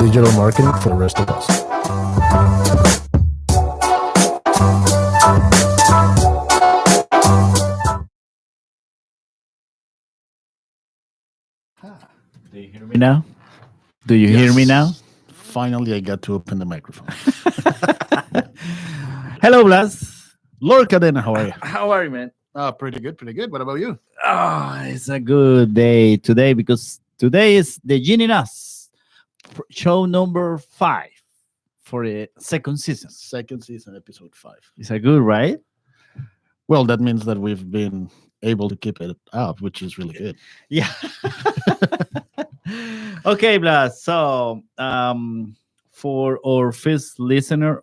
digital marketing for the rest of us. Do you hear me now? Do you hear me now? Finally, I got to open the microphone. Hello, Blas. Lord Cadena, how are you? How are you, man? Pretty good, pretty good. What about you? Oh, it's a good day today because today is the Gin in Us show number 5 for the second season. Second season, episode 5. It's a good, right? Well, that means that we've been able to keep it up, which is really good. Yeah. Okay, Blas. So, for our first listener,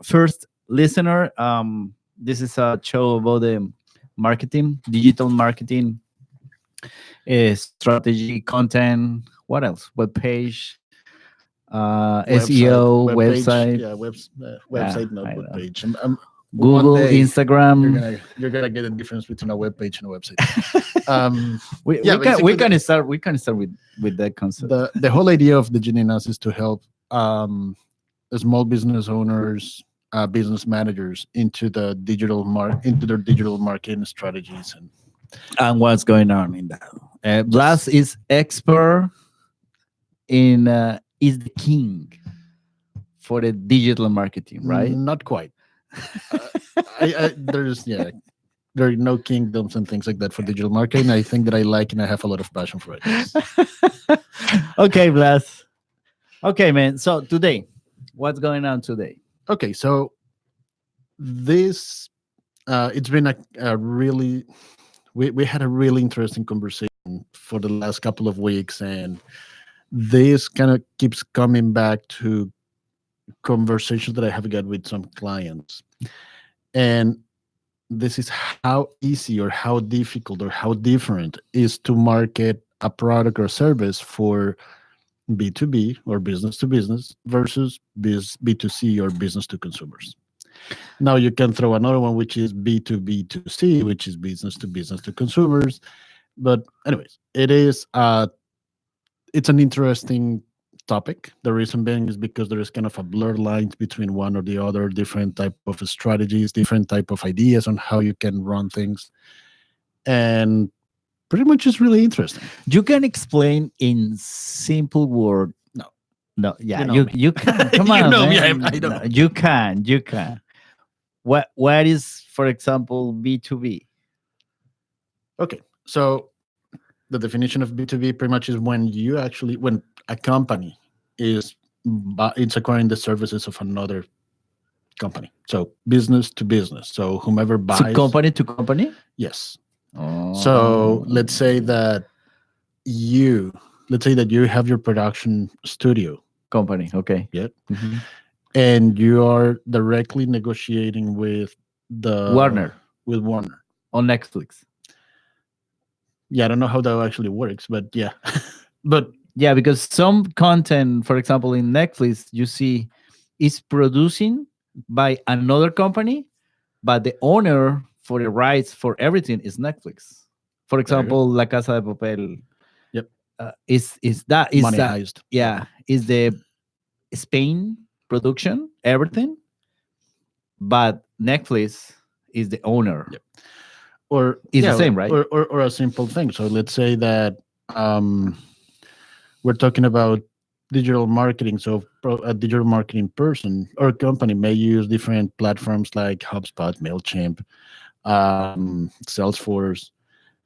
this is a show about the marketing, digital marketing, strategy, content. What else? Web page, SEO, website, Website, Yeah, not I web know. page. Google, one day Instagram. You're gonna get a difference between a web page and a website. We basically can start with that concept. the whole idea of the Geninas is to help small business owners, business managers into their digital marketing strategies. And what's going on in that? Blas is expert in is the king for the digital marketing, right? Not quite. There are no kingdoms and things like that for digital marketing. I think that I like and I have a lot of passion for it. Okay, Blas. Okay, man. So today, what's going on today? Okay, so this it's been a really we had a really interesting conversation for the last couple of weeks, and this kind of keeps coming back to conversations that I have got with some clients. And this is how easy or how difficult or how different is to market a product or service for B2B or business to business versus B2C or business to consumers. Now you can throw another one, which is B2B2C, which is business to consumers. But anyways, it's an interesting topic. The reason being is because there is kind of a blurred lines between one or the other, different type of strategies, different type of ideas on how you can run things, and pretty much it's really interesting. You can explain in simple word. No, yeah, you can. Come You on, know me, man. I don't No, know. you can. What is, for example, B2B? Okay, so the definition of B2B pretty much is when a company it's acquiring the services of another company. So business to business. So whomever buys, So company to company. yes. Oh. So let's say that you have your production studio, company. Okay. yeah, Mhm. and you are directly negotiating with Warner Warner. on Netflix. Yeah, I don't know how that actually works, but yeah. But Yeah, because some content, for example, in Netflix, you see is producing by another company, but the owner for the rights for everything is Netflix. For Very good. example, La Casa de Papel. Yep. Is Money that heist. yeah, is the Spain production everything, but Netflix is the owner. Yep. Or It's the same, right? Or a simple thing. So let's say that we're talking about digital marketing. So a digital marketing person or company may use different platforms like HubSpot, MailChimp, Salesforce,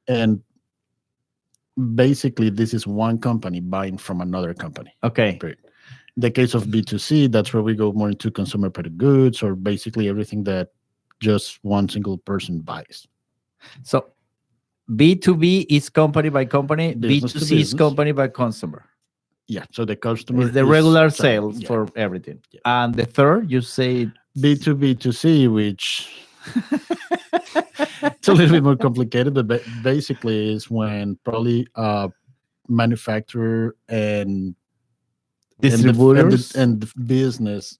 and basically this is one company buying from another company. Okay. Period. In the case of B2C, that's where we go more into consumer product goods or basically everything that just one single person buys. So B2B is company by company, Business to B2C is business. company by consumer. Yeah, so the customer It's the is regular selling, sales yeah. for everything. Yeah. And the third, you say B2B2C, which it's a little bit more complicated, but basically is when probably manufacturer and distributors. and the business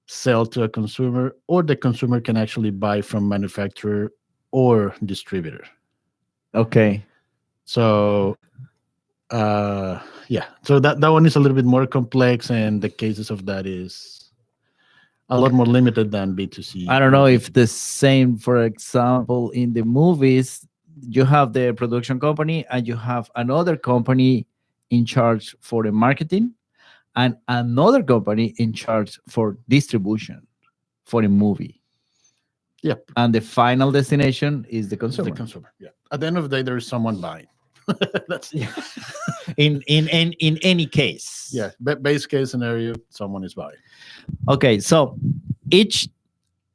sell to a consumer, or the consumer can actually buy from manufacturer or distributor. Okay. So Yeah, so that one is a little bit more complex, and the cases of that is a lot more limited than B2C. I don't know if the same, for example, in the movies, you have the production company and you have another company in charge for the marketing and another company in charge for distribution for a movie. Yep, And the final destination is the it's the consumer. consumer. Yeah, at the end of the day, there is someone buying. That's In any case. yeah. Base case scenario, someone is buying. Okay, so each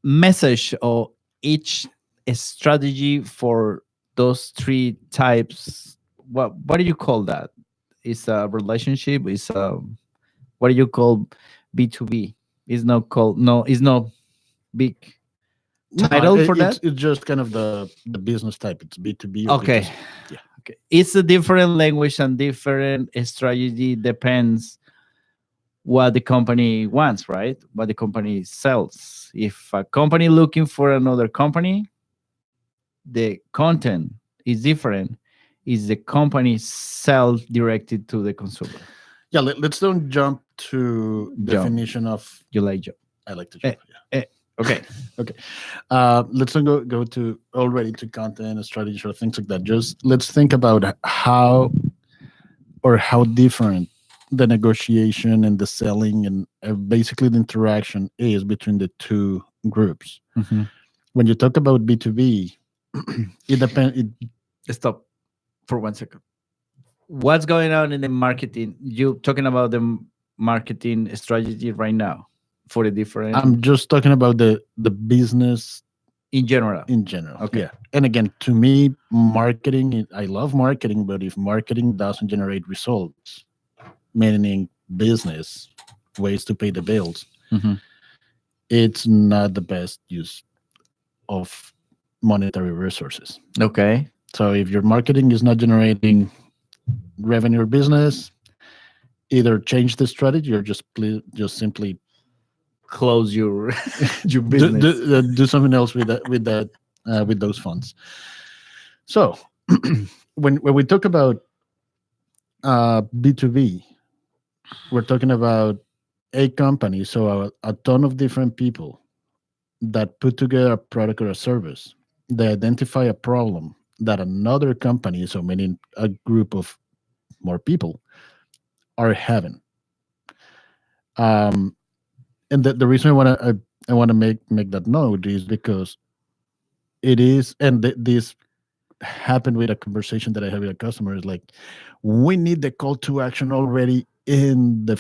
message or each strategy for those three types, what do you call that? Is a relationship? Is a, what do you call B2B? Is not called, no, is not big No, title for that? it's just kind of the business type. It's B2B or Okay. B2C. Yeah. Okay. It's a different language and different strategy, depends what the company wants, right? What the company sells. If a company looking for another company, the content is different. Is the company sell directed to the consumer? Yeah, let's don't jump to Jump. definition of. You like job? I like to jump. Okay. Okay. Let's not go to already to content and strategy or things like that. Just let's think about how different the negotiation and the selling and basically the interaction is between the two groups. Mhm. When you talk about B2B, it depends. Stop for 1 second. What's going on in the marketing? You talking about the marketing strategy right now for the different I'm just talking about the business in general. in general. Okay. Yeah. And again, to me, marketing, I love marketing, but if marketing doesn't generate results, meaning business, ways to pay the bills, Mhm. it's not the best use of monetary resources. Okay. So if your marketing is not generating revenue or business, either change the strategy or just simply Close your your do, business. do something else with those funds. So when we talk about B2B, we're talking about a company, so a ton of different people that put together a product or a service. They identify a problem that another company, so meaning a group of more people, are having. Um, and the reason I want to make that note is because it is, and this happened with a conversation that I had with a customer. Is like, we need the call to action already in the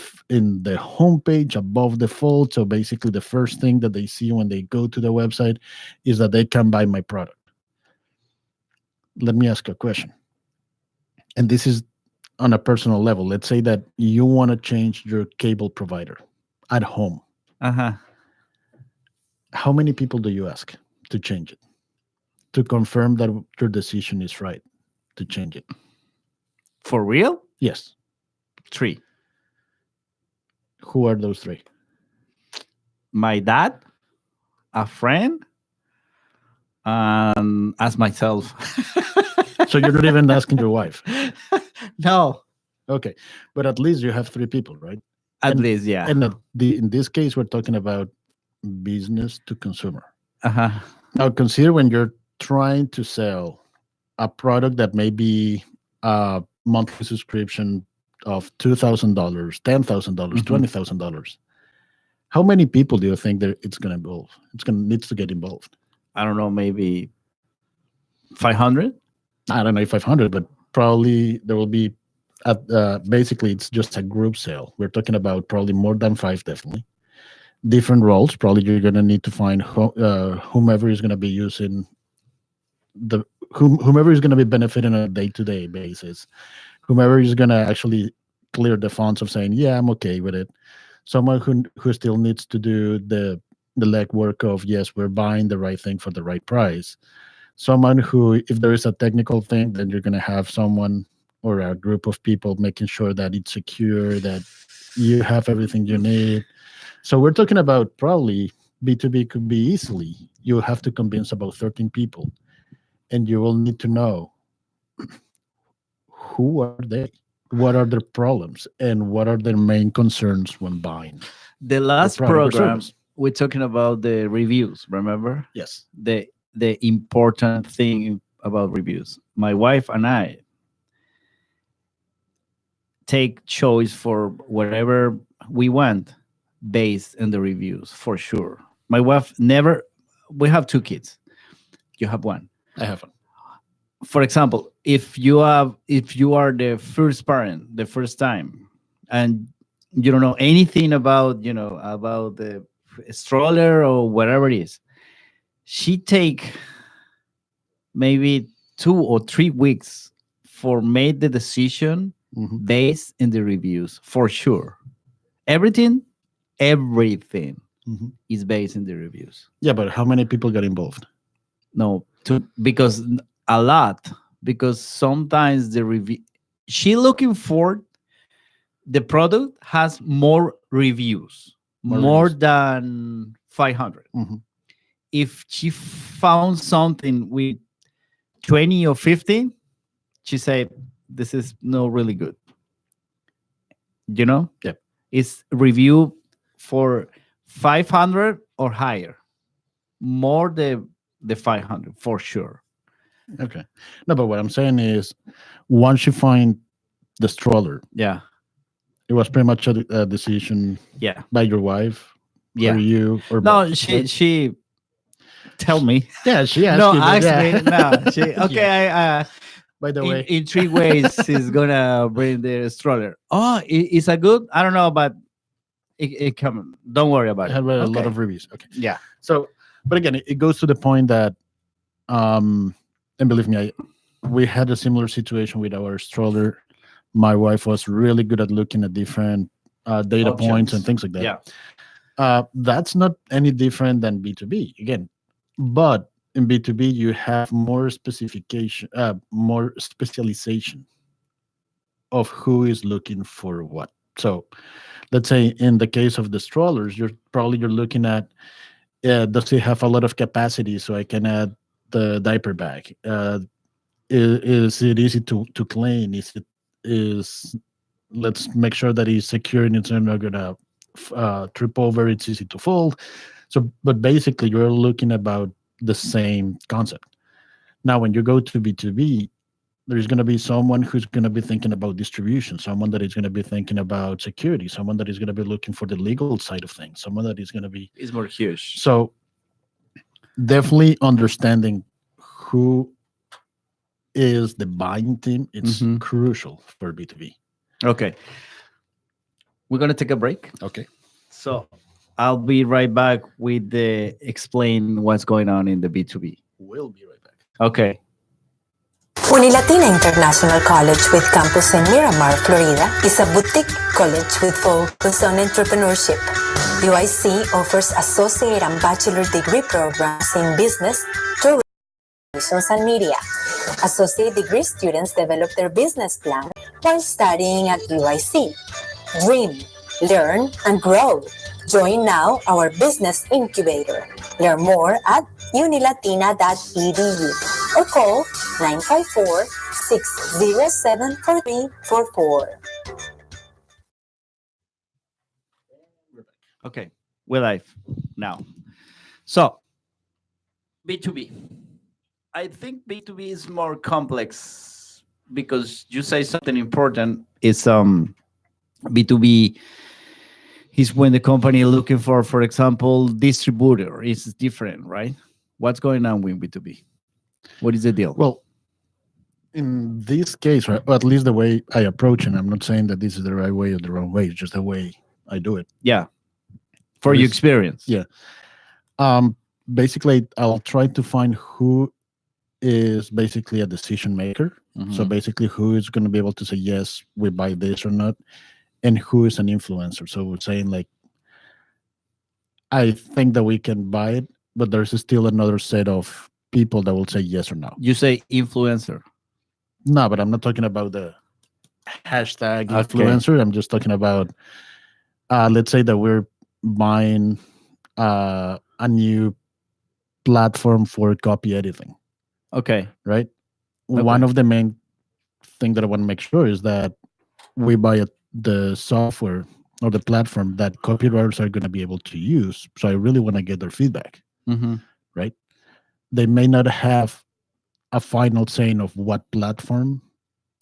homepage above the fold. So basically, the first thing that they see when they go to the website is that they can buy my product. Let me ask you a question, and this is on a personal level. Let's say that you want to change your cable provider at home. Uh-huh. How many people do you ask to change it, to confirm that your decision is right to change it? For real? Yes. 3. Who are those three? My dad, a friend, and as myself. So you're not even asking your wife. No, Okay, but at least you have three people, right? at And- least, yeah. And in this case, we're talking about business to consumer. Uh-huh. Now, consider when you're trying to sell a product that may be a monthly subscription of $2,000, $10,000, Mhm. $20,000. How many people do you think that it's going to involve? It's going to needs to get involved. I don't know, maybe 500? I don't know if 500, but probably there will be. Basically, it's just a group sale. We're talking about probably more than 5, definitely. Different roles. Probably you're going to need to find whomever is going to be using whomever is going to be benefiting on a day-to-day basis. Whomever is going to actually clear the funds of saying, yeah, I'm okay with it. Someone who still needs to do the legwork of, yes, we're buying the right thing for the right price. Someone who, if there is a technical thing, then you're going to have someone or a group of people making sure that it's secure, that you have everything you need. So we're talking about probably B2B could be easily. You have to convince about 13 people, and you will need to know who are they. what are their problems and what are their main concerns when buying The the last product or program service. we're talking about the reviews. Remember Yes. the important thing about reviews. My wife and I take choice for whatever we want based on the reviews for sure. My wife never. We have two kids. You have one. I haven't. For example, if you are the first parent, the first time, and you don't know anything about about the stroller or whatever it is, she take maybe 2 or 3 weeks for made the decision Mhm. based in the reviews for sure. Everything, everything Mhm. is based in the reviews. Yeah, but how many people got involved? No, because a lot. Because sometimes the review she looking for the product has more reviews, More more reviews. than 500. Mhm. If she found something with 20 or 15, she said, "This is not really good." You know, Yep. it's review for 500 or higher, more the 500 for sure. Okay. No, but what I'm saying is, once you find the stroller, Yeah, it was pretty much a decision yeah, by your wife or yeah. you or No, both. she Right? she tell me. Yeah, she asked No, you, but ask yeah. me. No, she okay. Yeah. I By the way, in 3 ways is gonna bring the stroller. Oh, is a good? I don't know, but it come. Don't worry I about it. have a lot Okay. of reviews. Okay. Yeah. So, but again, it goes to the point that, um, and believe me, we had a similar situation with our stroller. My wife was really good at looking at different data points and Options. things like that. Yeah. That's not any different than B2B again, but in B2B you have more specification, more specialization of who is looking for what. So let's say in the case of the strollers, you're looking at, does it have a lot of capacity so I can add the diaper bag? Is it easy to clean? Is let's make sure that it's secure and it's not gonna trip over. It's easy to fold. So, but basically, you're looking about the same concept. Now, when you go to B2B, there's going to be someone who's going to be thinking about distribution, someone that is going to be thinking about security, someone that is going to be looking for the legal side of things, someone that is going to be. It's more huge. So, definitely understanding who is the buying team, it's Mhm. crucial for B2B. Okay. We're gonna take a break. Okay. So I'll be right back with the explain what's going on in the B2B. We'll be right back. Okay. Unilatina International College with campus in Miramar, Florida is a boutique college with focus on entrepreneurship. UIC offers associate and bachelor degree programs in business, tourism, and media. Associate degree students develop their business plan while studying at UIC. Dream, learn, and grow. Join now our business incubator. Learn more at unilatina.edu or call 954-607-4344. Okay. We're live now. So B2B. I think B2B is more complex because you say something important. It's B2B is when the company looking for example, distributor is different, right? What's going on with B2B? What is the deal? Well, in this case, right, or at least the way I approach it, I'm not saying that this is the right way or the wrong way. It's just the way I do it. Yeah. For There your is- experience. yeah. Um, Basically, I'll try to find who is basically a decision maker. So Mhm. basically, who is going to be able to say yes, we buy this or not, and who is an influencer. So we're saying like, I think that we can buy it, but there's still another set of people that will say yes or no. You say influencer. No, but I'm not talking about the hashtag Okay. influencer. I'm just talking about, let's say that we're buying a new platform for copy editing, Okay. right? Okay. One of the main thing that I want to make sure is that we buy the software or the platform that copywriters are going to be able to use. So I really want to get their feedback, Mm-hmm. right? They may not have a final saying of what platform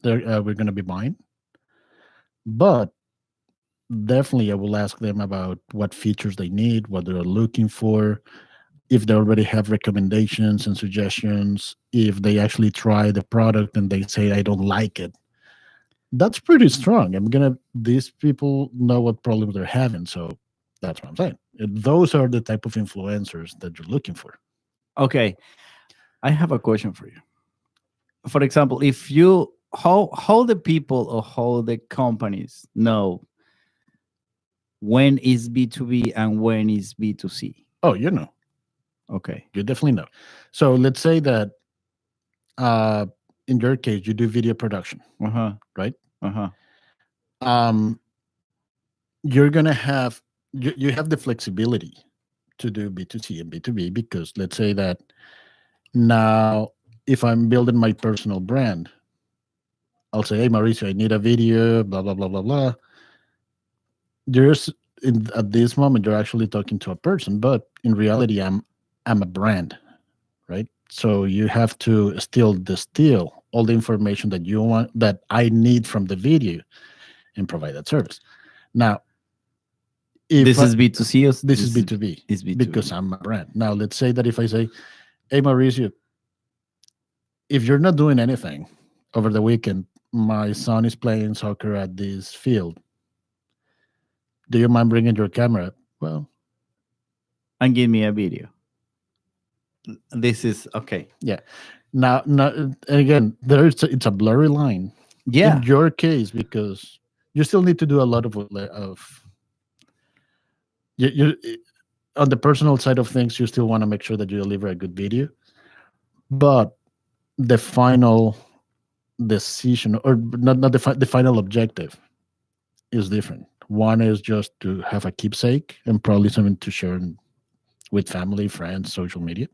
we're going to be buying, but definitely I will ask them about what features they need, what they're looking for, if they already have recommendations and suggestions, if they actually try the product and they say I don't like it. That's pretty strong. These people know what problems they're having, so that's what I'm saying. Those are the type of influencers that you're looking for. Okay, I have a question for you. For example, if you how the people or how the companies know when is B2B and when is B2C? Oh, you know, Okay. you definitely know. So let's say that uh, in your case, you do video production, Uh-huh. right? Uh-huh. Um, you're gonna have you have the flexibility to do B2C and B2B because let's say that now if I'm building my personal brand, I'll say, hey Mauricio, I need a video, blah blah blah blah blah. There's at this moment you're actually talking to a person, but in reality I'm a brand, right? So you have to still distill all the information that you want that I need from the video and provide that service. Now, if This is B2C or this is B2B is B2B? because I'm a brand. Now, let's say that if I say, hey Mauricio, if you're not doing anything over the weekend, my son is playing soccer at this field. Do you mind bringing your camera? Well, And give me a video. This is okay. yeah. Now, again, it's a blurry line Yeah. in your case because you still need to do a lot of you on the personal side of things. You still want to make sure that you deliver a good video, but the final decision or not the final objective is different. One is just to have a keepsake and probably something to share with family, friends, social media.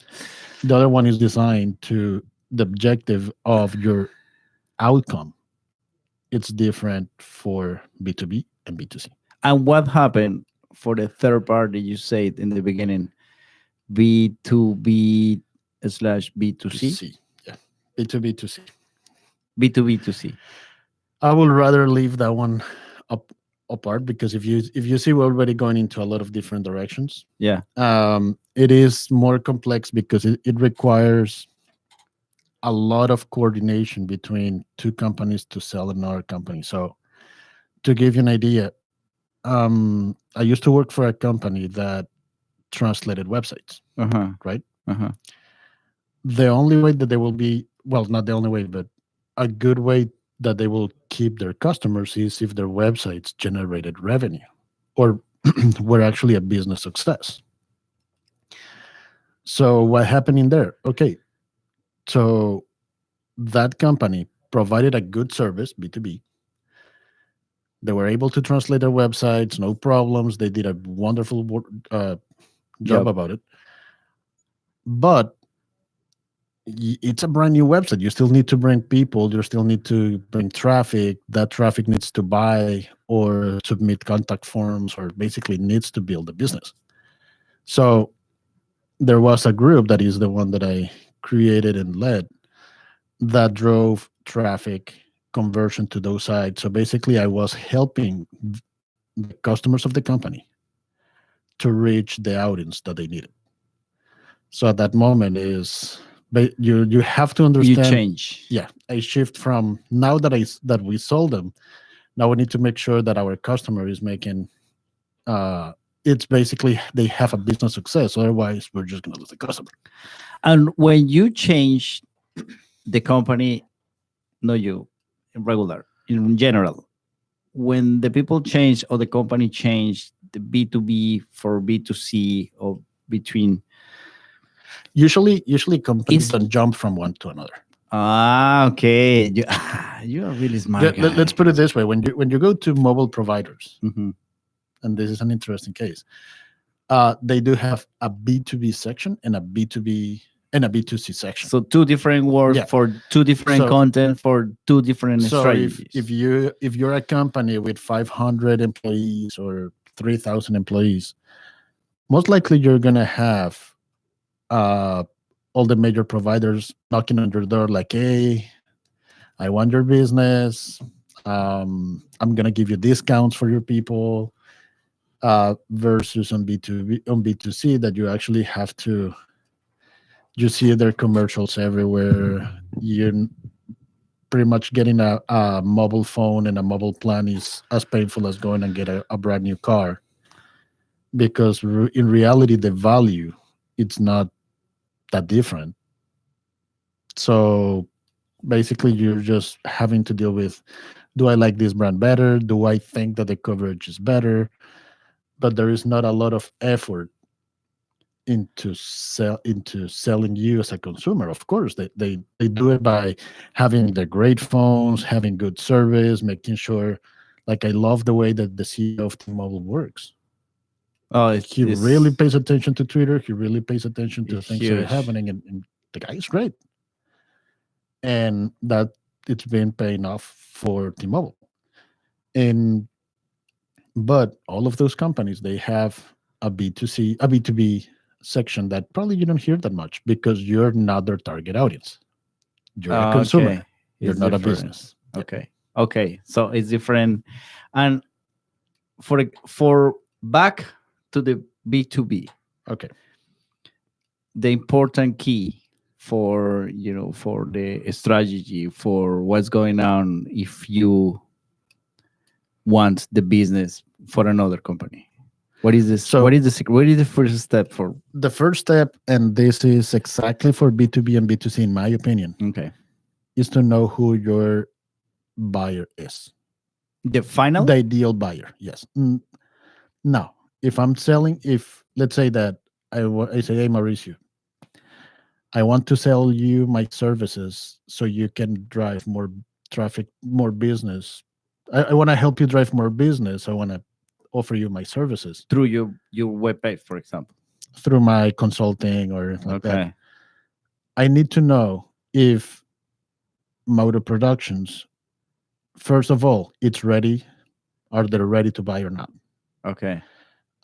The other one is designed to the objective of your outcome. It's different for B2B and B2C. And what happened for the third party? You said in the beginning, B2B slash B2C, C, yeah, B2B to C. B2B to C. I would rather leave that one up apart because if you see we're already going into a lot of different directions. Yeah. It is more complex because it requires a lot of coordination between two companies to sell another company. So to give you an idea, I used to work for a company that translated websites, Uh-huh. right? Uh-huh. The only way that they will be, well, not the only way, but a good way that they will keep their customers is if their websites generated revenue or were actually a business success. So what happened in there? Okay, so that company provided a good service, B2B. They were able to translate their websites, no problems. They did a wonderful job Yep. about it. But it's a brand new website. You still need to bring people. You still need to bring traffic. That traffic needs to buy or submit contact forms or basically needs to build a business. So there was a group that is the one that I created and led that drove traffic conversion to those sites. So basically I was helping the customers of the company to reach the audience that they needed. So at that moment is you have to understand. You change. Yeah, I shift from now that we sold them. Now we need to make sure that our customer is making. It's basically they have a business success. Otherwise, we're just going to lose the customer. And when you change the company, no, you regular in general, when the people change or the company change the B2B for B2C or between. Usually companies It's- don't jump from one to another. Okay. You are really smart. Let's put it this way: when you go to mobile providers, Mm-hmm. and this is an interesting case, they do have a B2B section and a B2B and a B2C section. So two different words Yeah. for two different So- content for two different So strategies. if you're a company with 500 employees or 3,000 employees, most likely you're gonna have all the major providers knocking on your door like, hey, I want your business. I'm gonna give you discounts for your people. Versus on B2C that you actually have to, you see their commercials everywhere. You're pretty much getting a mobile phone and a mobile plan is as painful as going and get a brand new car, because in reality the value, it's not that different. So basically you're just having to deal with, do I like this brand better? Do I think that the coverage is better? But there is not a lot of effort into selling you as a consumer. Of course they do it by having the great phones, having good service, making sure, like, I love the way that the CEO of T-Mobile works. Oh, He really pays attention to Twitter. He really pays attention to It's things that are huge. happening, and the guy is great. And that it's been paying off for T-Mobile. And but all of those companies, they have a B2C, a B2B section that probably you don't hear that much because you're not their target audience. You're a consumer. Okay. You're It's not a different. business. Yeah. Okay. So it's different. And for back to the B2B, Okay. the important key for for the strategy for what's going on if you want the business for another company. What is this? So- What is the secret? What is the first step for? The first step, and this is exactly for B2B and B2C, in my opinion, Okay. is to know who your buyer is. The final. The ideal buyer. Yes. Now, if I'm selling, if let's say that I say, hey, Mauricio, I want to sell you my services so you can drive more traffic, more business. I want to help you drive more business. I want to offer you my services Through your webpage, for example. through my consulting or like that. Okay. I need to know if Motor Productions, first of all, it's ready. Are they ready to buy or not? Okay.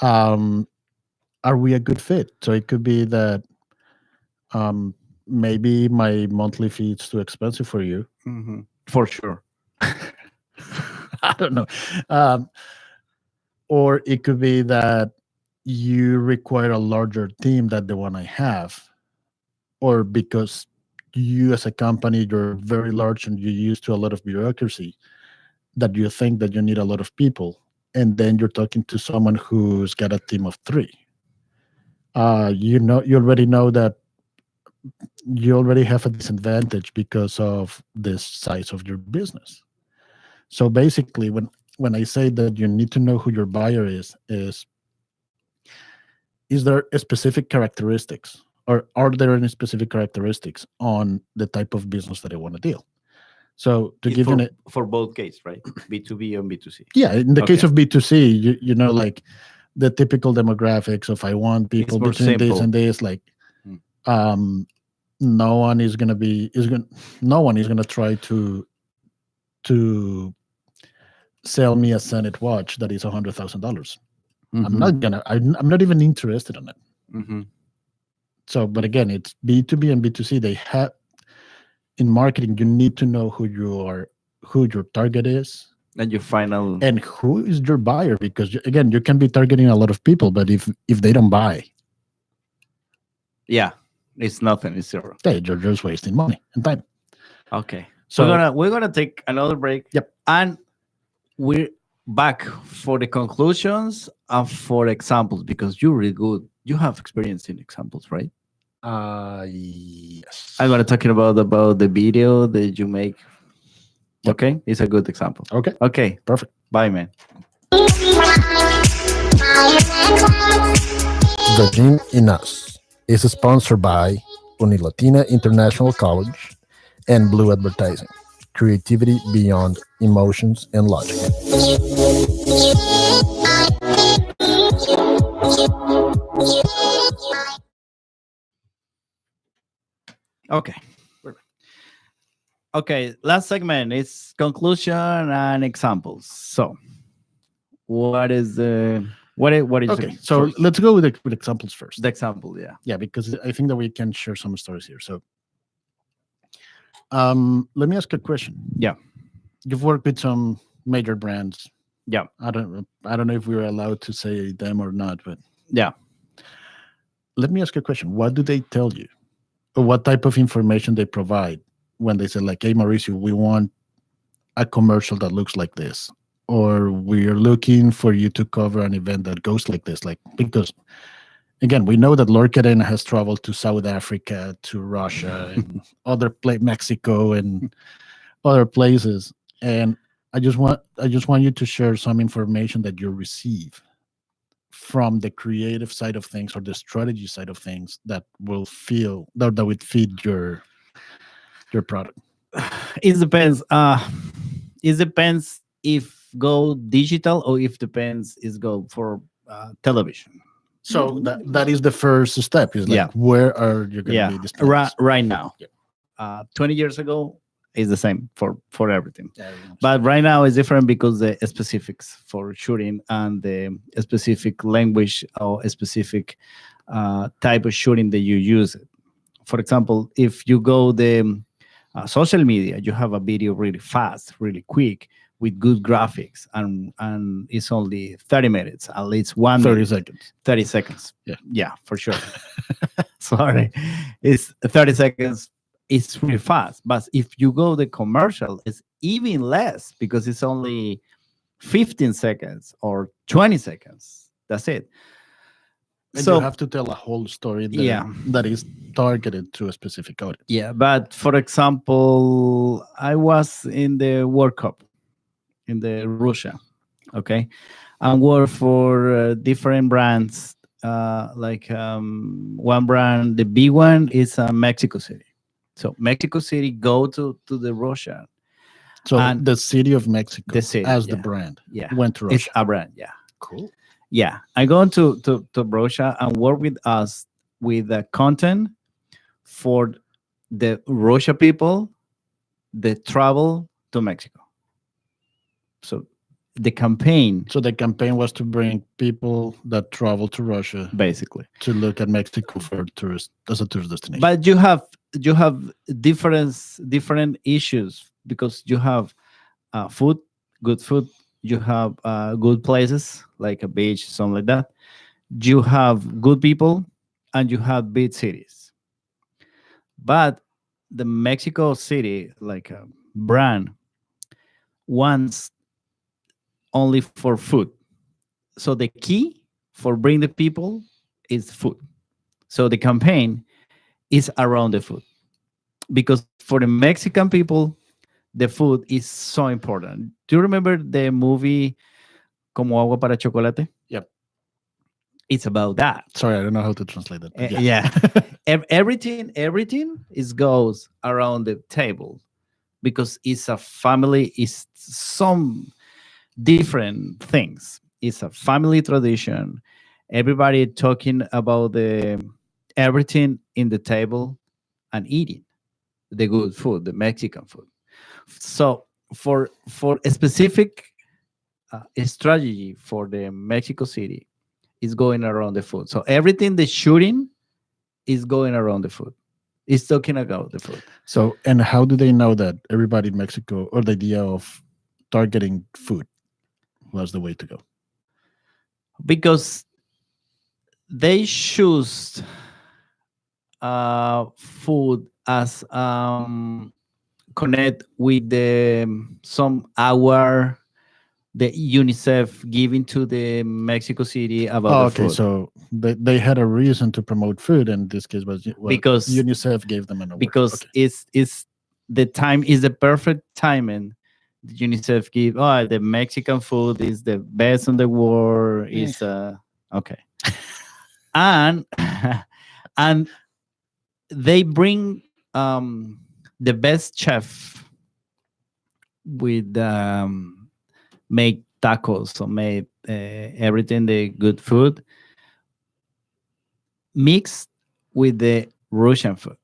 Are we a good fit? So it could be that maybe my monthly fee is too expensive for you. For sure. I don't know. Or it could be that you require a larger team than the one I have, or because you as a company, you're very large and you're used to a lot of bureaucracy, that you think that you need a lot of people. And then you're talking to someone who's got a team of 3. You already know that you already have a disadvantage because of the size of your business. So basically, when I say that you need to know who your buyer is there a specific characteristics, or are there any specific characteristics on the type of business that I want to deal? So to give you for both cases, right? B2B and B2C. yeah, in the case Okay. of B2C, you know, like the typical demographics of, I want people more between this simple. and this, like no one is going to try to sell me a Senate watch that is $100,000. I'm not even interested in it. So, but again, it's B2B and B2C. They have, in marketing, you need to know who your target is, And your final. and who is your buyer, because again, you can be targeting a lot of people, but if they don't buy, Yeah, it's nothing. It's zero. you're just wasting money and time. Okay. So we're gonna take another break. Yep. And we're back for the conclusions and for examples, because you're really good. You have experience in examples, right? yes. I'm gonna talking about the video that you make. Yep. Okay, it's a good example. Okay, Okay, perfect. bye, man. The Gene in Us is sponsored by Unilatina International College and Blue Advertising. Creativity beyond emotions and logic. Okay. Okay. Last segment is conclusion and examples. So, what is the what is Okay, the so first? let's go with examples first. The example? Yeah. Yeah, because I think that we can share some stories here. So, let me ask a question. Yeah. You've worked with some major brands. Yeah. I don't know if we're allowed to say them or not, but Yeah. let me ask a question. What do they tell you? Or what type of information they provide when they say like, "Hey, Mauricio, we want a commercial that looks like this," or "We're looking for you to cover an event that goes like this," like because again, we know that Lord Cadena has traveled to South Africa, to Russia, and Mexico, and other places. And I just want you to share some information that you receive from the creative side of things or the strategy side of things that will feel that would feed your product. It depends. It depends if go digital or if depends is go for television. So that is the first step. Is like Yeah. where are you going to Yeah. be displaying? Right now. Yeah. 20 years ago is the same for everything. Yeah, But right now it's different because the specifics for shooting and the specific language or a specific type of shooting that you use. For example, if you go the social media, you have a video really fast, really quick with good graphics, and it's only 30 minutes, at least 30 minute, seconds. 30 seconds. Yeah. Yeah, for sure. Sorry, it's 30 seconds. It's really fast, but if you go the commercial, it's even less because it's only 15 seconds or 20 seconds. That's it. And So you have to tell a whole story there Yeah. that is targeted to a specific audience. yeah, but for example, I was in the World Cup in the Russia, okay, and worked for different brands. One brand, the big one is Mexico City. So Mexico City go to the Russia. So And the city of Mexico the city, as the yeah. brand Yeah, went to it's Russia. a brand. Yeah, Cool. yeah. I go to Russia and work with us with the content for the Russia people, the travel to Mexico. So the campaign, So the campaign was to bring people that travel to Russia basically. to look at Mexico for tourist as a tourist destination. But you have different issues because you have food, good food. You have good places like a beach, something like that. You have good people, and you have big cities. But the Mexico City, like a brand, wants only for food. So the key for bring the people is food. So the campaign is around the food because for the Mexican people, the food is so important. Do you remember the movie Como agua para chocolate? Yep. It's about that. Sorry, I don't know how to translate that. but Yeah. Everything is goes around the table because it's a family. It's some different things. It's a family tradition. Everybody talking about the everything in the table and eating the good food, the Mexican food. So for a specific strategy for the Mexico City is going around the food. So everything the shooting is going around the food. It's talking about the food So, and how do they know that everybody in Mexico or the idea of targeting food was the way to go? because they choose food as connect with the some hour the UNICEF giving to the Mexico City about Oh, the okay, food. so they had a reason to promote food, and this case was Because- UNICEF gave them an award. because Okay. it's the time is the perfect timing. The UNICEF give the Mexican food is the best in the world. Is okay, and and they bring the best chef with make tacos or made everything the good food mixed with the Russian food.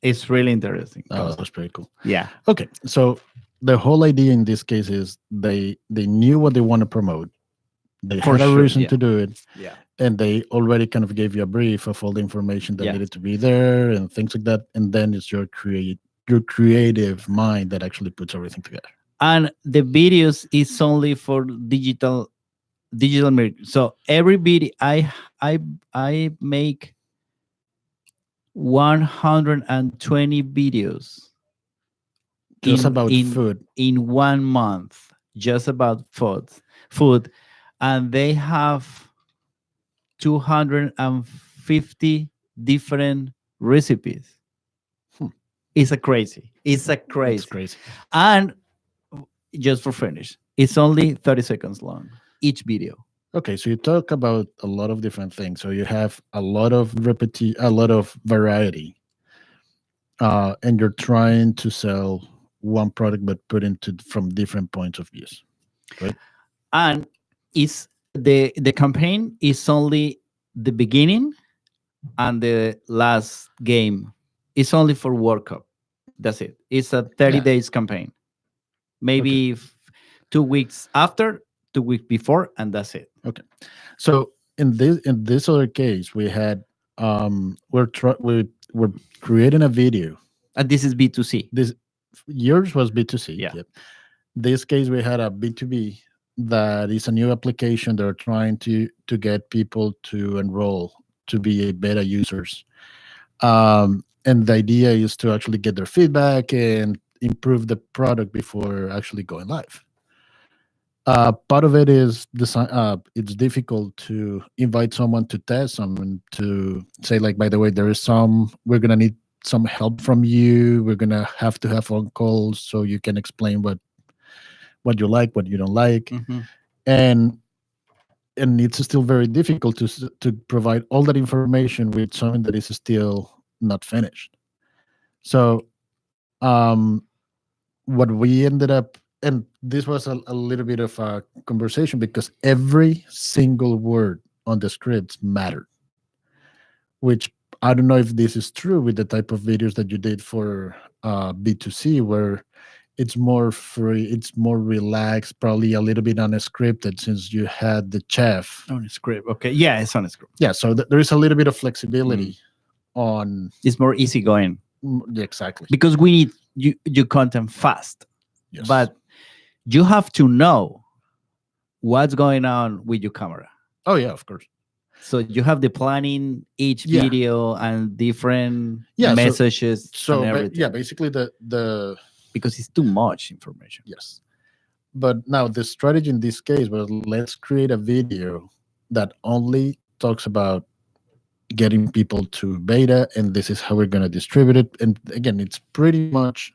It's really interesting. Oh, that's pretty cool. Yeah. Okay, so the whole idea in this case is they knew what they want to promote. They For had a sure, reason yeah. to do it, Yeah. and they already kind of gave you a brief of all the information that Yeah. needed to be there and things like that. And then it's your creative mind that actually puts everything together. And the videos is only for digital media. So every video I make 120 videos Just about food. in 1 month, just about food, and they have 250 different recipes. Hmm. It's a crazy. It's crazy. And just for finish, it's only 30 seconds long each video. Okay, so you talk about a lot of different things. So you have a lot of a lot of variety, and you're trying to sell one product but put into from different points of views, right? And it's the campaign is only the beginning and the last game. It's only for World Cup. That's it. It's a 30 Yeah. days campaign. Maybe 2 weeks after, 2 weeks before, and that's it. So in this other case, we had we're creating a video. And this is B2C. This yours was B2C. Yeah. Yep. This case we had a B2B that is a new application. They're trying to get people to enroll to be a beta users. And the idea is to actually get their feedback and improve the product before actually going live. Part of it is design. It's difficult to invite someone to test someone to say, like, by the way, we're gonna need some help from you. We're gonna have to have phone calls so you can explain what you like, what you don't like, and it's still very difficult to provide all that information with something that is still not finished. So, what we ended up, and this was a little bit of a conversation because every single word on the scripts mattered, which I don't know if this is true with the type of videos that you did for B2C, where it's more free, it's more relaxed, probably a little bit unscripted since you had the chef. On a script. Okay. Yeah, it's on a script. Yeah, so there is a little bit of flexibility on. It's more easygoing Yeah, exactly. because we need you content fast. Yes. But you have to know what's going on with your camera. Oh yeah, of course. So you have the planning each Yeah. video and different Yeah, messages So and everything. basically the Because it's too much information. yes. But now the strategy in this case was, let's create a video that only talks about getting people to beta, and this is how we're going to distribute it. And again, it's pretty much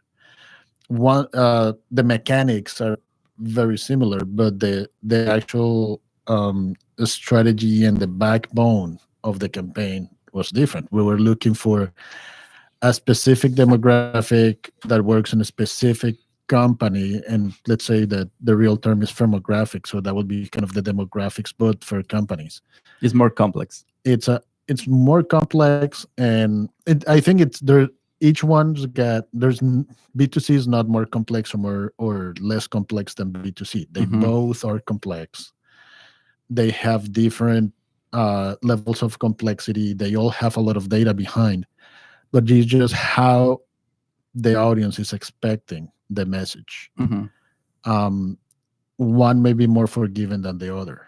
one. The mechanics are very similar, but the actual strategy and the backbone of the campaign was different. We were looking for a specific demographic that works in a specific company, and let's say that the real term is firmographic, so that would be kind of the demographics but for companies. It's more complex. It's more complex, and I think it's there. Each one's got B2C is not more complex or less complex than B2C. They both are complex. They have different levels of complexity. They all have a lot of data behind, but it's just how the audience is expecting the message. One may be more forgiving than the other.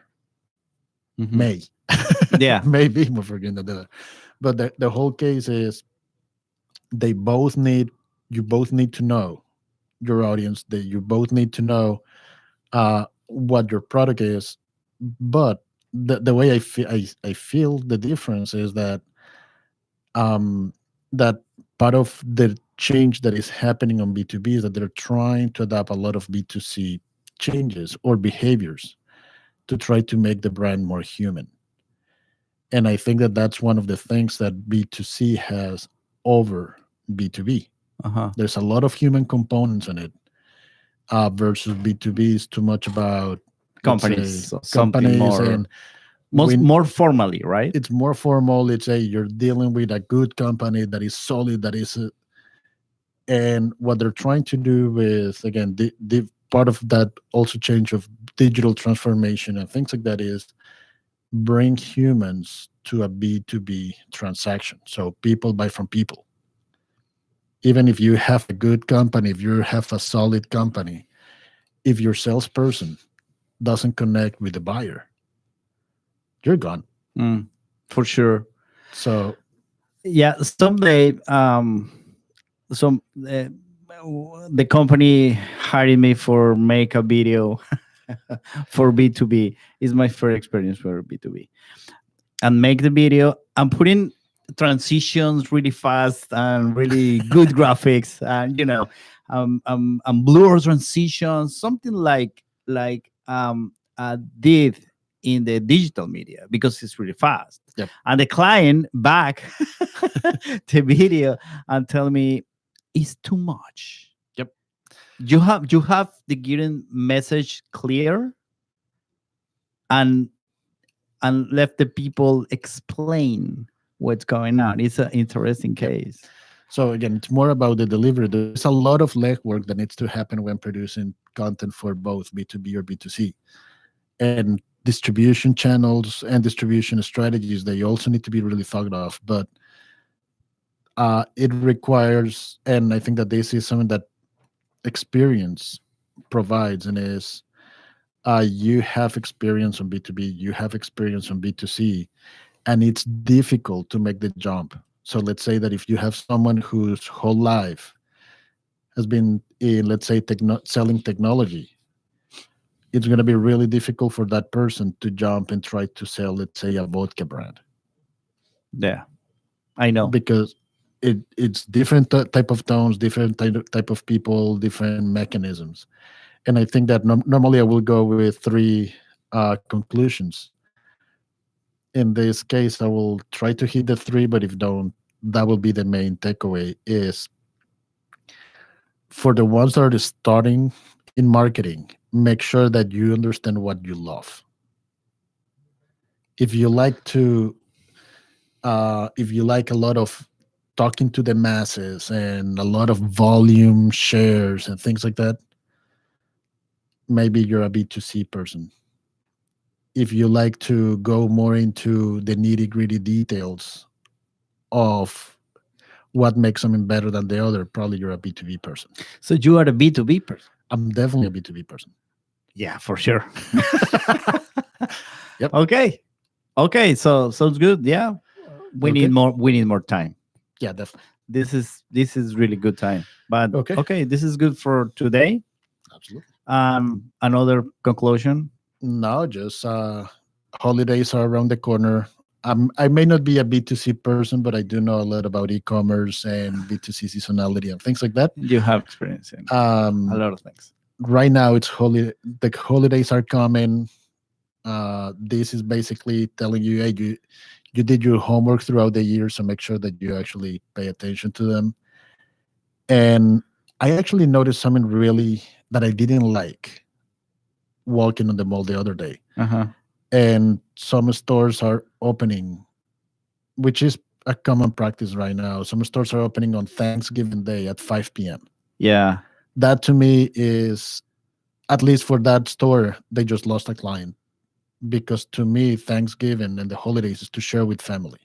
May. Yeah. May be more forgiving than the other. But the whole case is you both need to know your audience, that you both need to know what your product is. But the way I feel the difference is that that part of the change that is happening on B2B is that they're trying to adapt a lot of B2C changes or behaviors to try to make the brand more human. And I think that that's one of the things that B2C has over B2B. There's a lot of human components in it, versus B2B is too much about Companies. So companies more, and more formally, right? it's more formal. It's you're dealing with a good company that is solid, that is And what they're trying to do with, again, the part of that also change of digital transformation and things like that is bring humans to a B2B transaction. So people buy from people. Even if you have a good company, if you have a solid company, if your salesperson doesn't connect with the buyer, you're gone. Mm, for sure. So Yeah, someday, some the company hired me for make a video for B2B. Is my first experience for B2B, and make the video. I'm putting transitions really fast and really good graphics, and blur transitions, something like did in the digital media because it's really fast. Yep. And the client back the video and tell me it's too much. Yep. You have the given message clear, and let the people explain what's going on. It's an interesting case. So again, it's more about the delivery. There's a lot of legwork that needs to happen when producing content for both B2B or B2C. And distribution channels and distribution strategies, they also need to be really thought of. But it requires, and I think that this is something that experience provides, and is you have experience on B2B, you have experience on B2C, and it's difficult to make the jump. So let's say that if you have someone whose whole life has been in, let's say, selling technology, it's going to be really difficult for that person to jump and try to sell, let's say, a vodka brand, Yeah, I know. because it's different type of tones, different type of people, different mechanisms. And I think that normally I will go with three conclusions. In this case, I will try to hit the three, but if don't, that will be the main takeaway. Is for the ones that are starting in marketing, make sure that you understand what you love. If you like to, if you like a lot of talking to the masses and a lot of volume shares and things like that, maybe you're a B2C person. If you like to go more into the nitty gritty details of what makes something better than the other, probably you're a B2B person. So you are a B2B person. I'm definitely a B2B person. Yeah, for sure. Yep. Okay. So sounds good. Yeah. We Okay. need more. We need more time. Yeah, definitely. This is really good time. But Okay. okay, this is good for today. Absolutely. Another conclusion. No, just holidays are around the corner. I may not be a B2C person, but I do know a lot about e-commerce and B2C seasonality and things like that. You have experience in a lot of things. Right now, it's the holidays are coming. This is basically telling you, hey, you did your homework throughout the year, so make sure that you actually pay attention to them. And I actually noticed something really that I didn't like walking on the mall the other day. Uh-huh. And some stores are opening, which is a common practice right now. Some stores are opening on Thanksgiving Day at 5 p.m. Yeah. That to me is, at least for that store, they just lost a client. Because to me, Thanksgiving and the holidays is to share with family.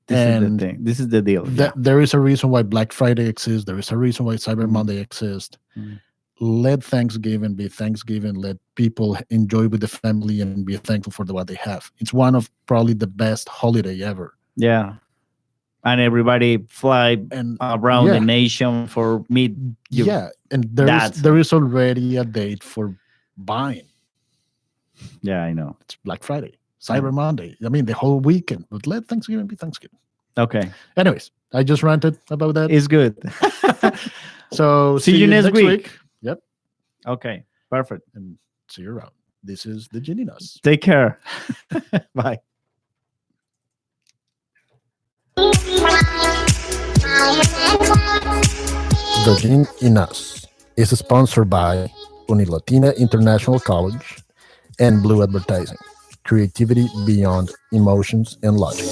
This is the And thing. This is the deal. Yeah. There is a reason why Black Friday exists. There is a reason why Cyber Monday exists. Mm. Let Thanksgiving be Thanksgiving. Let people enjoy with the family and be thankful for what they have. It's one of probably the best holiday ever. Yeah. And everybody fly And around yeah. the nation for meet. Yeah, and there is already a date for buying. Yeah, I know. It's Black Friday, Cyber Monday. I mean, the whole weekend. But let Thanksgiving be Thanksgiving. Okay. Anyways, I just ranted about that. It's good. So See you next week. Yep. Okay. Perfect. And see you around. This is the Geninas. Take care. Bye. The Gene in Us is sponsored by Latina International College and Blue Advertising. Creativity beyond emotions and logic.